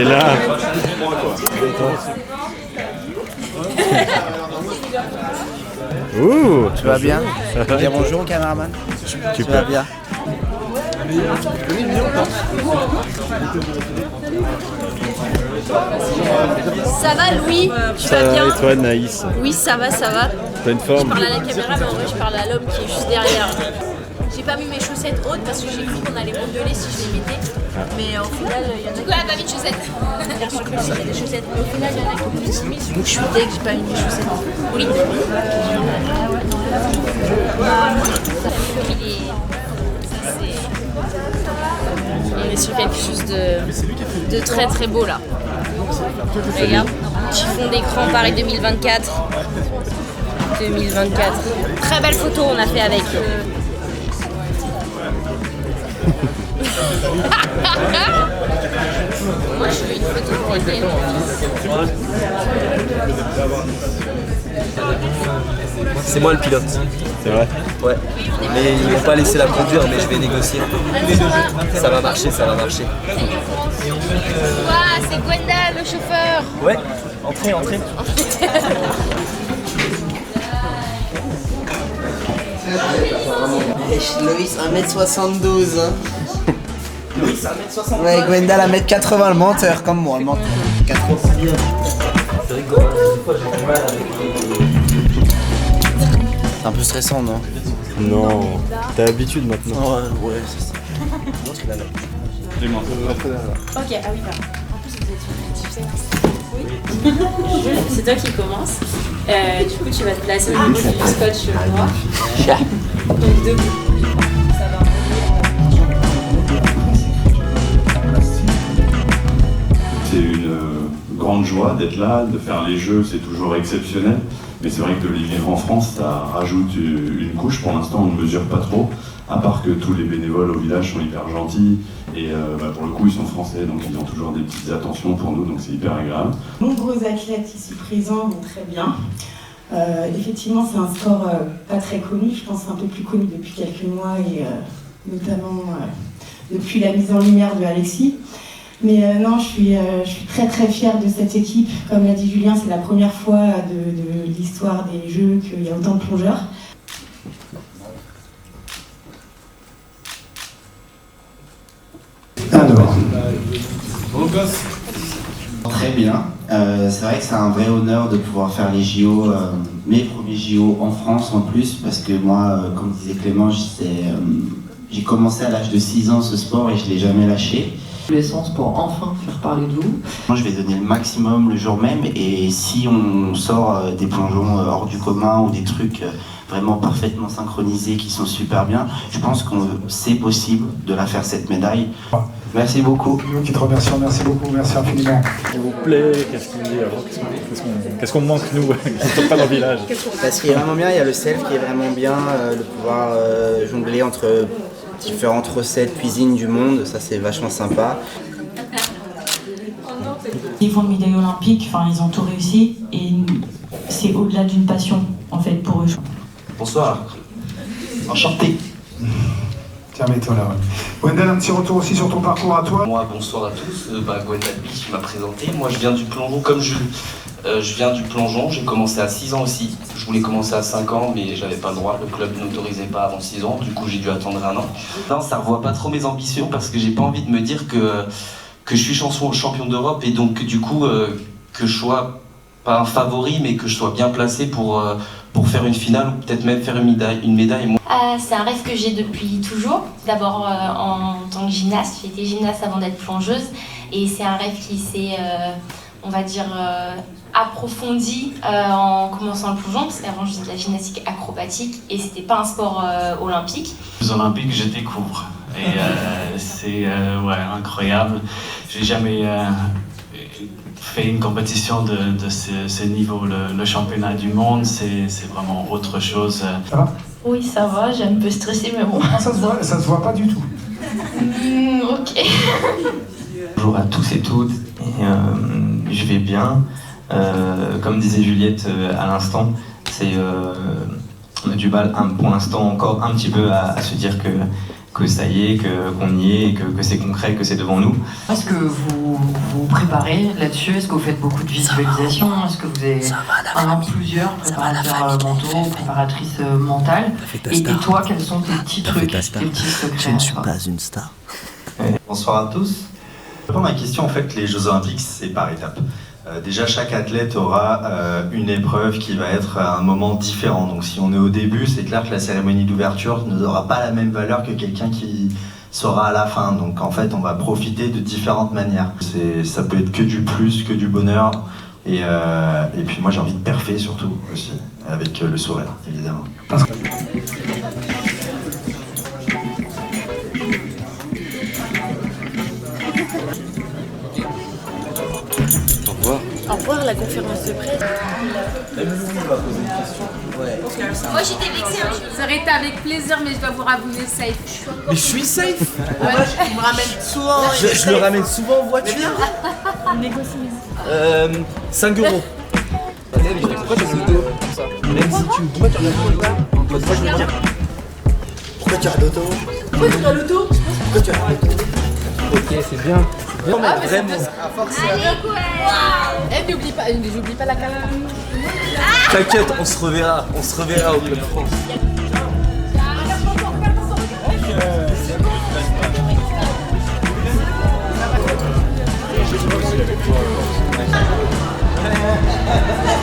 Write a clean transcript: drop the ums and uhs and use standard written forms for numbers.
est là. Ouh, tu vas bien? Dire bonjour au caméraman. Tu vas bien? Ça va Louis? Tu vas bien? Et toi Naïs? Oui ça va, ça va. Pleine forme. Je parle à la caméra mais en vrai je parle à l'homme qui est juste derrière. J'ai pas mis mes chaussettes hautes parce que j'ai cru qu'on allait m'engueuler si je les mettais. Mais au final il y en a qui... Ouais, pas mis de chaussettes. J'ai cru que c'était des chaussettes. Mais au final il y en a qui ont plus timides. Donc je suis deg, j'ai pas mis mes chaussettes. Oui. On est sur quelque chose de très très beau là. Regarde, chiffon d'écran Paris 2024. 2024. Très belle photo on a fait avec. Moi je veux une photo pour aider. C'est moi le pilote. C'est vrai? Ouais. Mais ils m'ont pas laissé la conduire, mais je vais négocier. Ça va marcher, ça va marcher. Waouh, c'est Gwenda le chauffeur. Ouais, entrez. Loïs 1m72 hein. Loïs 1m72. Ouais, Gwenda 1m80, le menteur comme moi, le menteur. 80. C'est un peu stressant, non? Non, t'as l'habitude maintenant. Ouais, c'est ça. Ok, ah oui, pardon. En plus, vous êtes sur Creative Science. Oui. C'est toi qui commence. Du coup, tu vas te placer au niveau du scotch noir. Donc, debout. Ça va. C'est une grande joie d'être là, de faire les jeux, c'est toujours exceptionnel. Mais c'est vrai que de les vivre en France, ça rajoute une couche. Pour l'instant, on ne mesure pas trop, à part que tous les bénévoles au village sont hyper gentils. Et pour le coup, ils sont français, donc ils ont toujours des petites attentions pour nous, donc c'est hyper agréable. Nombreux athlètes ici présents vont très bien. Effectivement, c'est un sport pas très connu. Je pense un peu plus connu depuis quelques mois et notamment depuis la mise en lumière de Alexis. Mais non, je suis très très fière de cette équipe. Comme l'a dit Julien, c'est la première fois de l'histoire des Jeux qu'il y a autant de plongeurs. Alors, très bien. C'est vrai que c'est un vrai honneur de pouvoir faire les JO, mes premiers JO en France en plus, parce que moi, comme disait Clément, j'ai commencé à l'âge de 6 ans ce sport et je ne l'ai jamais lâché. L'essence pour enfin faire parler de vous. Moi, je vais donner le maximum le jour même et si on sort des plongeons hors du commun ou des trucs vraiment parfaitement synchronisés qui sont super bien, je pense que c'est possible de la faire cette médaille. Merci beaucoup. Nous qui te remercions, merci beaucoup, merci infiniment. S'il vous plaît, qu'est-ce qu'on manque nous, qui ne sommes pas dans le village? Ce qui est vraiment bien, il y a le self qui est vraiment bien, de pouvoir jongler entre différentes recettes cuisine du monde, ça c'est vachement sympa. Ils font une médaille olympique, enfin ils ont tout réussi et c'est au-delà d'une passion en fait pour eux. Bonsoir. Enchanté. Tiens, mets-toi là. Wendell, un petit retour aussi sur ton parcours à toi. Moi, bonsoir à tous. Gwenda Biche m'a présenté. Moi, je viens du plongeon comme Jules. Je viens du plongeon, j'ai commencé à 6 ans aussi. Je voulais commencer à 5 ans, mais j'avais pas le droit. Le club n'autorisait pas avant 6 ans, du coup j'ai dû attendre 1 an. Non, ça revoit pas trop mes ambitions parce que j'ai pas envie de me dire que je suis champion d'Europe et donc du coup que je sois pas un favori, mais que je sois bien placé pour faire une finale ou peut-être même faire une médaille. C'est un rêve que j'ai depuis toujours. D'abord en tant que gymnaste, j'ai été gymnaste avant d'être plongeuse et c'est un rêve qui s'est, on va dire, approfondi en commençant le plongeon parce qu'avant je faisais de la gymnastique acrobatique et c'était pas un sport olympique. Les Olympiques, je découvre et c'est incroyable. J'ai jamais fait une compétition de ce niveau. Le championnat du monde, c'est vraiment autre chose. Ça va? Oui, ça va, j'ai un peu stressé, mais bon. Ça se voit pas du tout. Ok. Bonjour à tous et toutes, et, je vais bien. Comme disait Juliette à l'instant, on a du mal pour l'instant encore un petit peu à se dire que que ça y est, qu'on y est, que c'est concret, que c'est devant nous. Est-ce que vous vous préparez là-dessus? Est-ce que vous faites beaucoup de visualisation? Est-ce que vous avez plusieurs préparateurs mentaux, préparatrices mentales? Et toi, quels sont tes petits trucs, tes petits secrets? Je ne suis pas une star. Bonsoir à tous. Pour ma question, en fait, les Jeux Olympiques, c'est par étapes. Déjà, chaque athlète aura une épreuve qui va être à un moment différent. Donc si on est au début, c'est clair que la cérémonie d'ouverture n'aura pas la même valeur que quelqu'un qui sera à la fin. Donc en fait, on va profiter de différentes manières. Ça peut être que du plus, que du bonheur. Et puis moi, j'ai envie de perfer surtout aussi, avec le sourire, évidemment. Au revoir la conférence de presse. Moi j'étais vexée, ça aurait été avec plaisir, mais je dois vous avouer safe. Mais je suis safe. Ouais, je me ramène souvent. Je le ramène souvent en voiture. Négocie. 5 €. Pourquoi tu as le dos comme ça? Même si tu me dis, pourquoi tu regardes l'auto? Pourquoi tu regardes l'auto? Pourquoi tu regardes l'auto? Pourquoi tu regardes l'auto? Ok, c'est bien. Non, mais vraiment. Eh, n'oublie pas la caméra. T'inquiète, on se reverra au Club France. Ah,